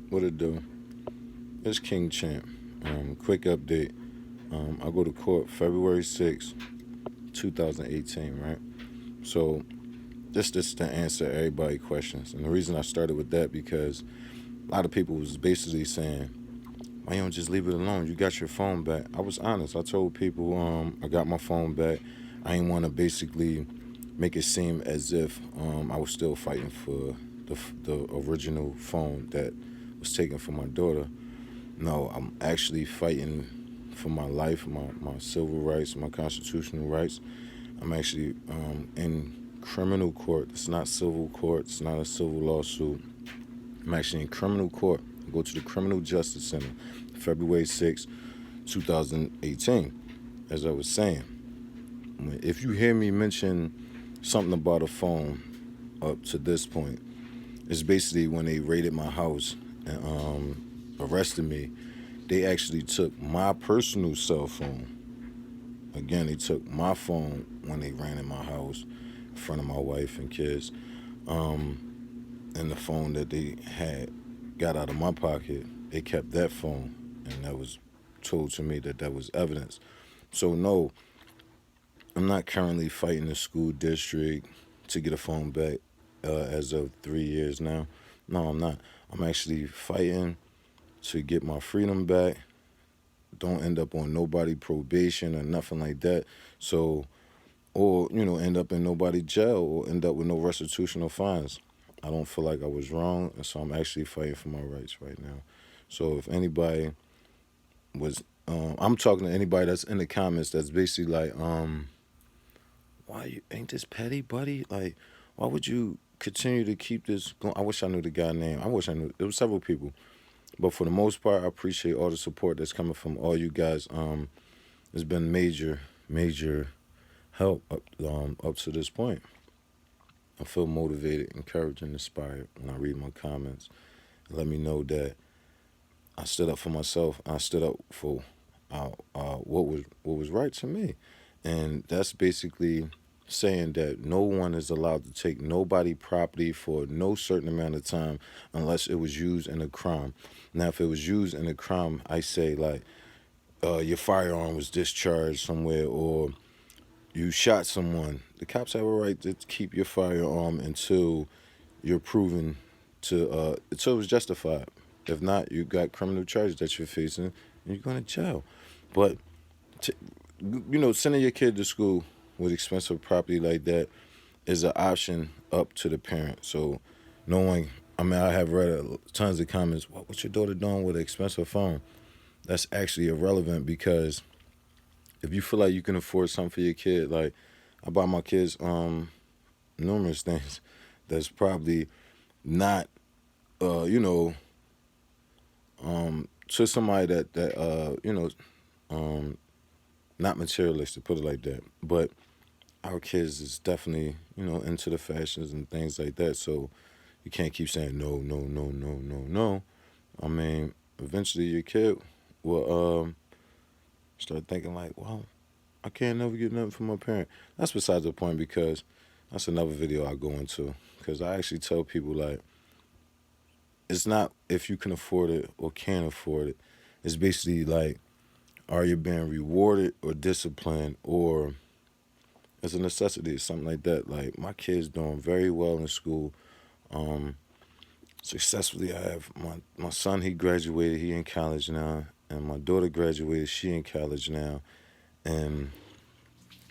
What it do? It's King Champ. Quick update. I go to court February 6th, 2018, right? So this to answer everybody's questions. And the reason I started with that because a lot of people was basically saying, why you don't just leave it alone? You got your phone back. I was honest. I told people I got my phone back. I didn't want to basically make it seem as if I was still fighting for the original phone that was taken from my daughter. No, I'm actually fighting for my life, my civil rights, my constitutional rights. I'm actually in criminal court. It's not civil court. It's not a civil lawsuit. I'm actually in criminal court. I go to the Criminal Justice Center, February 6th, 2018. As I was saying, if you hear me mention something about a phone up to this point, it's basically when they raided my house and arrested me. They actually took my personal cell phone. Again, they took my phone when they ran in my house in front of my wife and kids. And the phone that they had got out of my pocket, they kept that phone, and that was told to me that that was evidence. So no, I'm not currently fighting the school district to get a phone back as of 3 years now. No, I'm not. I'm actually fighting to get my freedom back. Don't end up on nobody probation or nothing like that. So, or end up in nobody jail or end up with no restitution or fines. I don't feel like I was wrong, and so I'm actually fighting for my rights right now. So if anybody was, I'm talking to anybody that's in the comments that's basically like, why you ain't this petty, buddy? Like, why would you continue to keep this going? I wish I knew the guy name. I wish I knew. There was several people, but for the most part, I appreciate all the support that's coming from all you guys. It's been major, major help up to this point. I feel motivated, encouraged, and inspired when I read my comments. Let me know that I stood up for myself. I stood up for what was right to me, and that's basically saying that no one is allowed to take nobody property for no certain amount of time unless it was used in a crime. Now, if it was used in a crime, I say like your firearm was discharged somewhere or you shot someone. The cops have a right to keep your firearm until you're proven to until it was justified. If not, you got criminal charges that you're facing and you're going to jail. But t- sending your kid to school with expensive property like that is an option up to the parent. So no one. I mean, I have read tons of comments. What's your daughter doing with an expensive phone? That's actually irrelevant because if you feel like you can afford something for your kid, like I buy my kids numerous things that's probably not uh, you know to somebody that um not materialistic, put it like that. But our kids is definitely into the fashions and things like that. So you can't keep saying no, no, no, no, no, no. I mean, eventually your kid will start thinking like, well, I can't never get nothing from my parent. That's besides the point because that's another video I go into. Because I actually tell people like, it's not if you can afford it or can't afford it. It's basically like, are you being rewarded or disciplined or it's a necessity or something like that. Like my kid's doing very well in school. Um, Successfully, I have my son. He graduated. He in college now, and my daughter graduated. She in college now, and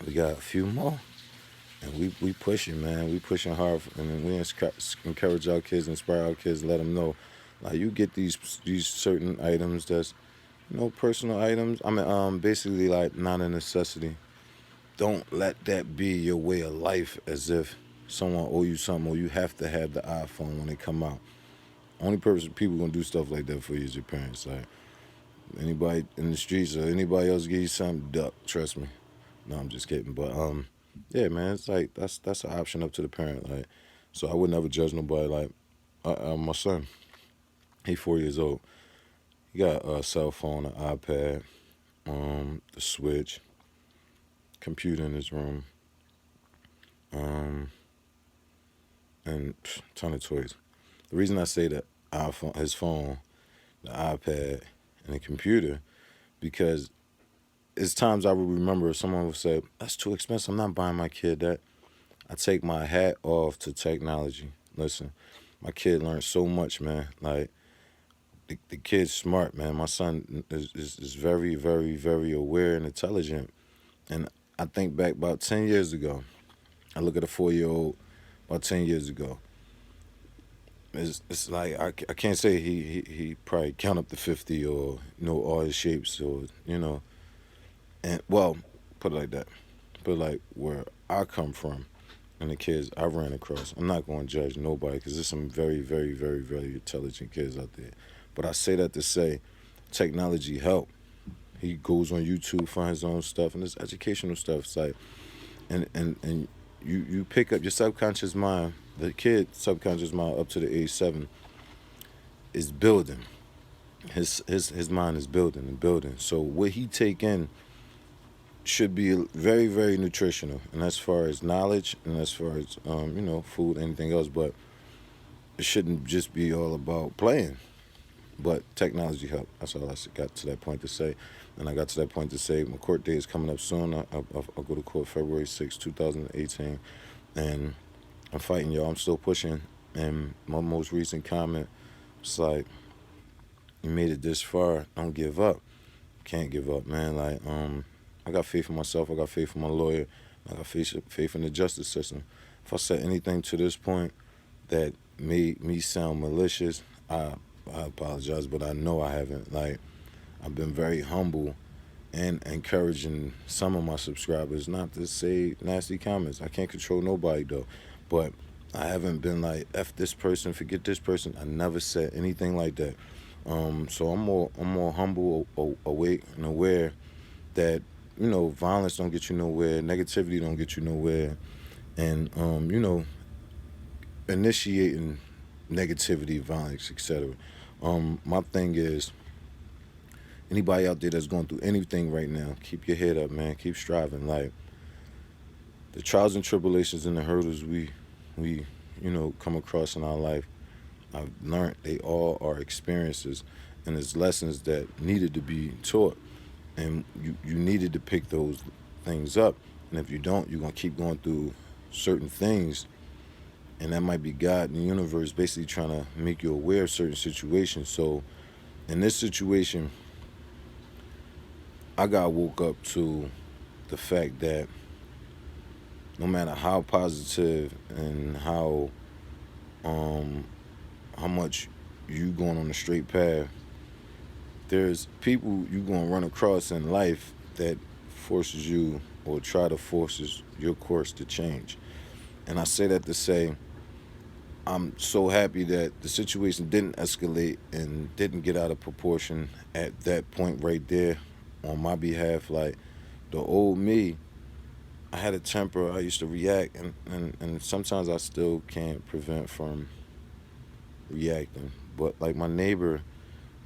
we got a few more. And we pushing, man. We pushing hard, and we encourage our kids, inspire our kids, let them know, like you get these certain items that's personal items. I mean, basically like not a necessity. Don't let that be your way of life, as if someone owe you something or you have to have the iPhone when it come out. Only person people gonna do stuff like that for you is your parents. Like anybody in the streets or anybody else give you something, duck. Trust me. No, I'm just kidding. But yeah, man, it's like that's an option up to the parent. Like, so I would never judge nobody. Like, my son, he 4 years old. He got a cell phone, an iPad, the Switch, computer in his room, um, and ton of toys. The reason I say that iPhone, his phone, the iPad, and the computer, because it's times I would remember someone would say, "That's too expensive. I'm not buying my kid that." I take my hat off to technology. Listen, my kid learned so much, man. Like the kid's smart, man. My son is very, very, very aware and intelligent. And I think back about 10 years ago. I look at a 4 year old about 10 years ago. It's like I can't say he probably count up to 50 or know all his shapes or and well, put it like that. But like where I come from and the kids I ran across, I'm not going to judge nobody because there's some very, very, very, very intelligent kids out there. But I say that to say technology help. He goes on YouTube, finds his own stuff, and it's educational stuff. It's like, and you pick up your subconscious mind. The kid subconscious mind up to the age 7 is building. His mind is building and building. So what he take in should be very, very nutritional, and as far as knowledge and as far as food, anything else. But it shouldn't just be all about playing. But technology help. That's all got to that point to say. And I got to that point to say my court date is coming up soon. I'll go to court February 6, 2018. And I'm fighting, y'all. I'm still pushing. And my most recent comment was like, you made it this far. Don't give up. Can't give up, man. Like, I got faith in myself. I got faith in my lawyer. I got faith in the justice system. If I said anything to this point that made me sound malicious, I apologize, but I know I haven't. Like, I've been very humble and encouraging some of my subscribers not to say nasty comments. I can't control nobody though, but I haven't been like F this person, forget this person. I never said anything like that. So I'm more humble, awake, and aware that violence don't get you nowhere, negativity don't get you nowhere, and initiating negativity, violence, etc. My thing is, anybody out there that's going through anything right now, keep your head up, man. Keep striving. Like the trials and tribulations and the hurdles we come across in our life, I've learned they all are experiences, and it's lessons that needed to be taught, and you needed to pick those things up. And if you don't, you're gonna keep going through certain things, and that might be God and the universe basically trying to make you aware of certain situations. So in this situation, I got woke up to the fact that no matter how positive and how much you going on a straight path, there's people you gonna run across in life that forces you or try to forces your course to change. And I say that to say I'm so happy that the situation didn't escalate and didn't get out of proportion at that point right there on my behalf. Like the old me, I had a temper. I used to react, and sometimes I still can't prevent from reacting. But like my neighbor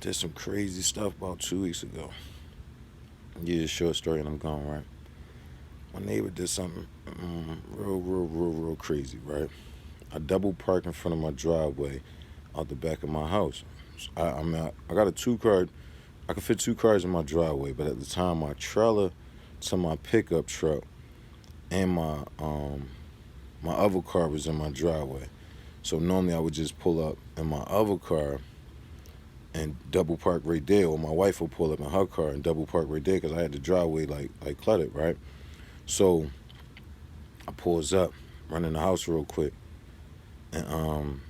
did some crazy stuff about 2 weeks ago. Yeah, short story, and I'm gone. Right, my neighbor did something real crazy. Right, I double parked in front of my driveway out the back of my house. So I got a 2 car. I could fit 2 cars in my driveway, but at the time my trailer to my pickup truck and my other car was in my driveway. So normally I would just pull up in my other car and double park right there, or my wife would pull up in her car and double park right there because I had the driveway like cluttered, right? So I pulls up, run in the house real quick, and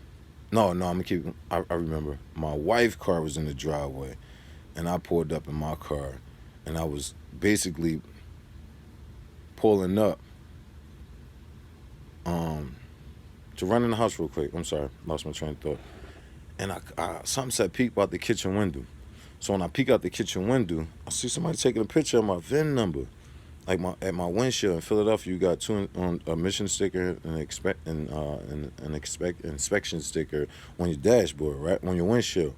no, I'm gonna keep. I remember my wife's car was in the driveway, and I pulled up in my car, and I was basically pulling up to run in the house real quick. I'm sorry, lost my train of thought. And I something said peek out the kitchen window. So when I peek out the kitchen window, I see somebody taking a picture of my VIN number, like at my windshield in Philadelphia. You got two on a mission sticker and inspection sticker on your dashboard, right on your windshield.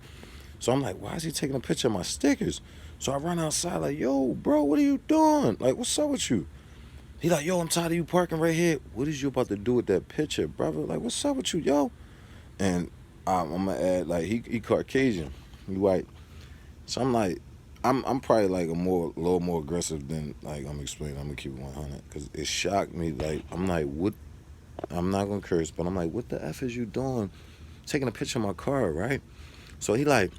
So I'm like, why is he taking a picture of my stickers? So I run outside like, yo, bro, what are you doing? Like, what's up with you? He like, yo, I'm tired of you parking right here. What is you about to do with that picture, brother? Like, what's up with you, yo? And I'm gonna add, like, he Caucasian, he white. So I'm like, I'm probably like a little more aggressive than like I'm explaining. I'm gonna keep it 100 because it shocked me. Like I'm like, what? I'm not gonna curse, but I'm like, what the f is you doing? Taking a picture of my car, right? So he like,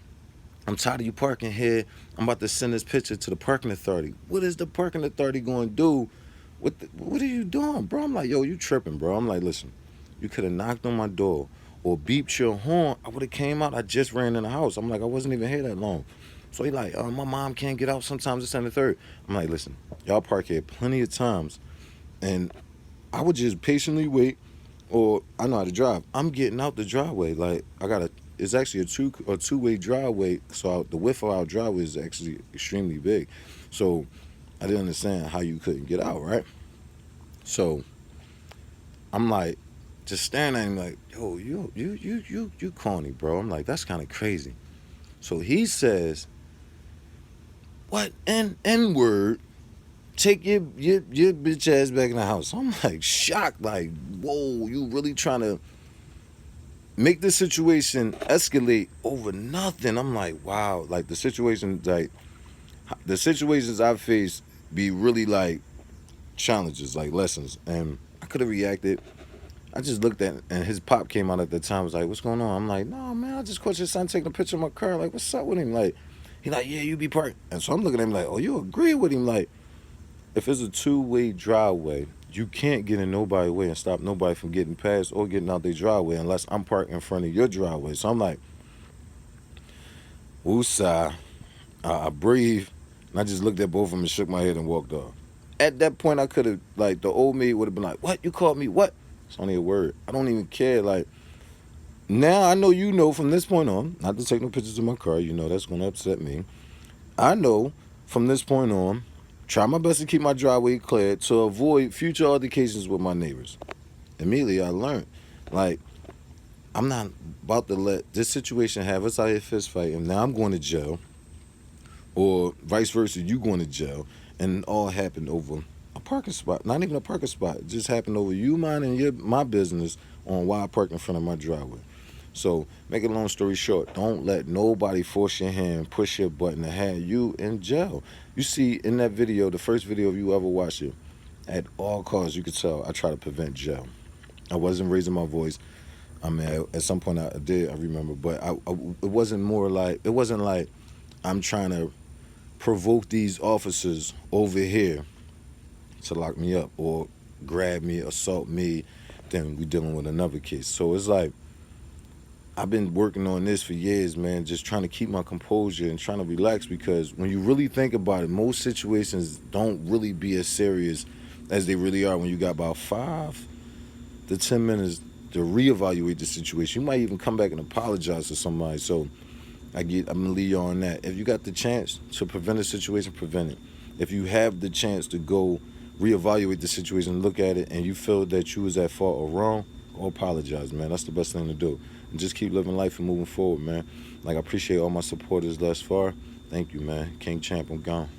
I'm tired of you parking here. I'm about to send this picture to the parking authority. What is the parking authority going to do? What are you doing, bro? I'm like, yo, you tripping, bro. I'm like, listen, you could have knocked on my door or beeped your horn. I would have came out. I just ran in the house. I'm like, I wasn't even here that long. So he like, my mom can't get out. Sometimes it's on the third. I'm like, listen, y'all park here plenty of times, and I would just patiently wait. Or I know how to drive. I'm getting out the driveway. Like I got a. It's actually a two-way driveway. So the width of our driveway is actually extremely big. So I didn't understand how you couldn't get out, right? So I'm like, just staring at him like, yo, you corny, bro. I'm like, that's kind of crazy. So he says, what N word? Take your bitch ass back in the house. I'm like shocked, like, whoa, you really trying to make the situation escalate over nothing? I'm like, wow, like the situations I've faced be really like challenges, like lessons, and I could have reacted. I just looked at, and his pop came out at the time. Was like, "What's going on?" I'm like, "No, man, I just caught your son taking a picture of my car. Like, what's up with him?" Like, he like, "Yeah, you be parked." And so I'm looking at him like, "Oh, you agree with him?" Like, if it's a two-way driveway, you can't get in nobody's way and stop nobody from getting past or getting out their driveway unless I'm parked in front of your driveway. So I'm like, woosah. I breathed, and I just looked at both of them and shook my head and walked off. At that point, I could have, like, the old me would have been like, "What? You called me? What?" It's only a word. I don't even care. Like, now I know you know from this point on, not to take no pictures of my car. You know that's going to upset me. I know from this point on, try my best to keep my driveway cleared to avoid future altercations with my neighbors. Immediately, I learned, like, I'm not about to let this situation have us out here fist fighting. Now I'm going to jail, or vice versa, you going to jail, and it all happened over a parking spot. Not even a parking spot. It just happened over you minding my business on why I parked in front of my driveway. So, make a long story short, don't let nobody force your hand, push your button, and have you in jail. You see in that video, the first video of you ever watched it, at all costs, you could tell I try to prevent jail. I wasn't raising my voice. I mean, at some point I did, I remember, but it wasn't it wasn't like I'm trying to provoke these officers over here to lock me up or grab me, assault me, then we dealing with another case. So it's like, I've been working on this for years, man, just trying to keep my composure and trying to relax, because when you really think about it, most situations don't really be as serious as they really are when you got about 5 to 10 minutes to reevaluate the situation. You might even come back and apologize to somebody. So I'm gonna leave you on that. If you got the chance to prevent a situation, prevent it. If you have the chance to go reevaluate the situation, look at it, and you feel that you was at fault or wrong, go apologize, man. That's the best thing to do. And just keep living life and moving forward, man. Like, I appreciate all my supporters thus far. Thank you, man. King Champ, I'm gone.